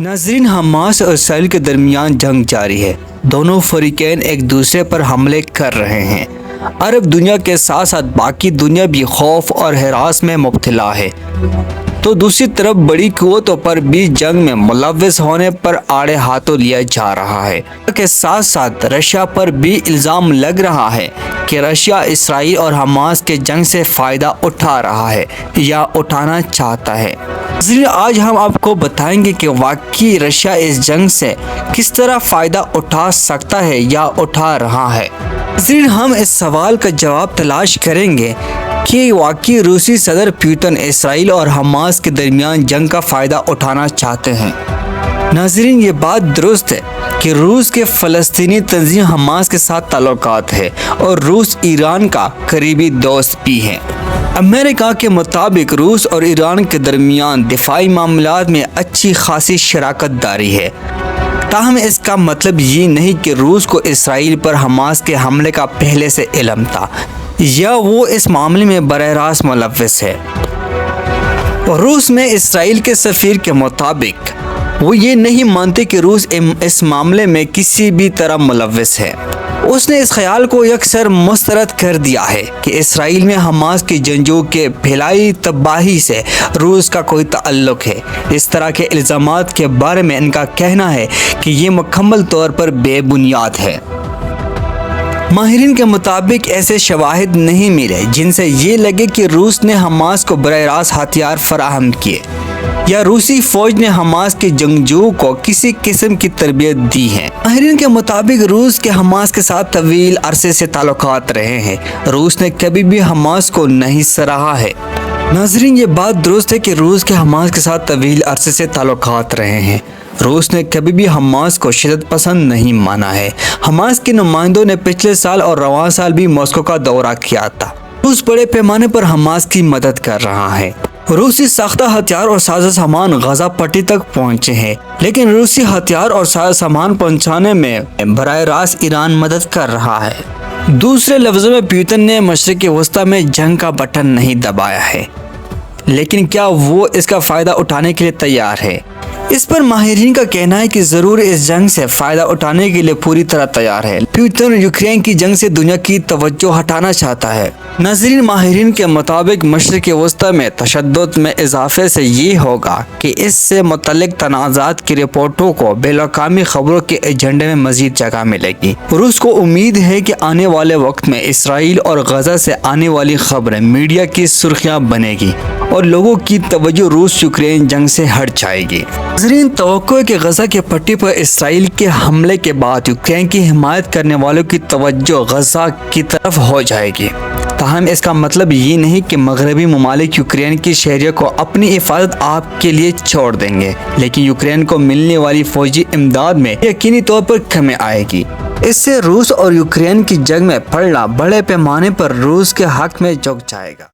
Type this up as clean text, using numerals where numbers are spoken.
नाज़रीन, हमास और इसराइल के दरमियान जंग जारी है। दोनों फरीकैन एक दूसरे पर हमले कर रहे हैं। अरब दुनिया के साथ साथ बाकी दुनिया भी खौफ और हरास में मुब्तला है। तो दूसरी तरफ बड़ी कुव्वतों पर भी जंग में मुलव्वस होने पर आड़े हाथों लिया जा रहा है। के साथ साथ रशिया पर भी इल्ज़ाम लग रहा है कि रशिया इसराइल और हमास के जंग से फ़ायदा उठा रहा है या उठाना चाहता है। इसलिए आज हम आपको बताएंगे कि वाकई रशिया इस जंग से किस तरह फ़ायदा उठा सकता है या उठा रहा है। इसलिए हम इस सवाल का जवाब तलाश करेंगे कि वाकई रूसी सदर पुतिन इसराइल और हमास के दरमियान जंग का फ़ायदा उठाना चाहते हैं। नाज़रीन, ये बात दुरुस्त है कि रूस के फ़लस्तीनी तंजीम हमास के साथ ताल्लुकात है और रूस ईरान का करीबी दोस्त भी है। अमेरिका के मुताबिक रूस और ईरान के दरमियान दिफाई मामलात में अच्छी खासी शराकत दारी है। ताहम इसका मतलब ये नहीं कि रूस को इसराइल पर हमास के हमले का पहले से इल्म था या वो इस मामले में बराह रास्त मुलव्वस है। रूस में इसराइल के सफ़ीर के मुताबिक वो ये नहीं मानते कि रूस इस मामले में किसी भी तरह मुलव्वस है। उसने इस ख्याल को यकसर मुस्तरद कर दिया है कि इसराइल में हमास की जंगजू के फैलाई तबाही से रूस का कोई ताल्लुक है। इस तरह के इल्ज़ामात के बारे में इनका कहना है कि ये मुकम्मल तौर पर बेबुनियाद है। माहिरीन के मुताबिक ऐसे शवाहिद नहीं मिले जिनसे ये लगे कि रूस ने हमास को बराह रास्त हथियार फराहम किए या रूसी फौज ने हमास के जंगजू को किसी किस्म की तरबियत दी है। माहिरीन के मुताबिक रूस के हमास के साथ तवील अरसे से ताल्लुकात रहे हैं। रूस ने कभी भी हमास को नहीं सराहा है। नाज़रीन, ये बात दुरुस्त है कि रूस के हमास के साथ तवील अरसे से ताल्लुकात रहे हैं। रूस ने कभी भी हमास को शिदत पसंद नहीं माना है। हमास के नुमाइंदों ने पिछले साल और रवां साल भी मॉस्को का दौरा किया था। रूस बड़े पैमाने पर हमास की मदद कर रहा है। रूसी साख्ता हथियार और साजो सामान गजा पट्टी तक पहुंचे हैं, लेकिन रूसी हथियार और साजो सामान पहुंचाने में बराह रास्त ईरान मदद कर रहा है। दूसरे लफ्ज़ों में पुतिन ने मशरिक़ वस्ता में जंग का बटन नहीं दबाया है, लेकिन क्या वो इसका फ़ायदा उठाने के लिए तैयार है? इस पर माहिरीन का कहना है कि ज़रूर इस जंग से फ़ायदा उठाने के लिए पूरी तरह तैयार है। पुतिन यूक्रेन की जंग से दुनिया की तवज्जो हटाना चाहता है। नाज़रीन, माहिरीन के मुताबिक मशरिक़ वस्ता में तशद्दुद में इजाफे से ये होगा कि इससे मुतल्लिक़ तनाज़ात की रिपोर्टों को बेलकामी खबरों के एजेंडे में मज़ीद जगह मिलेगी। रूस को उम्मीद है कि आने वाले वक्त में इसराइल और गजा से आने वाली खबरें मीडिया की सुर्खियाँ बनेगी और लोगों की तवज्जो रूस यूक्रेन जंग से हट जाएगी। नाज़रीन, तवक्को है कि गजा के पट्टी पर इसराइल के हमले के बाद यूक्रेन की हिमायत करने वालों की तवज्जो गजा की तरफ हो जाएगी। ताहम इसका मतलब ये नहीं कि मगरबी ममालिक यूक्रेन की शहरियों को अपनी हिफाजत आपके लिए छोड़ देंगे, लेकिन यूक्रेन को मिलने वाली फौजी इमदाद में यकीनी तौर पर कमी आएगी। इससे रूस और यूक्रेन की जंग में पड़ना बड़े पैमाने पर रूस के हक में झुक जाएगा।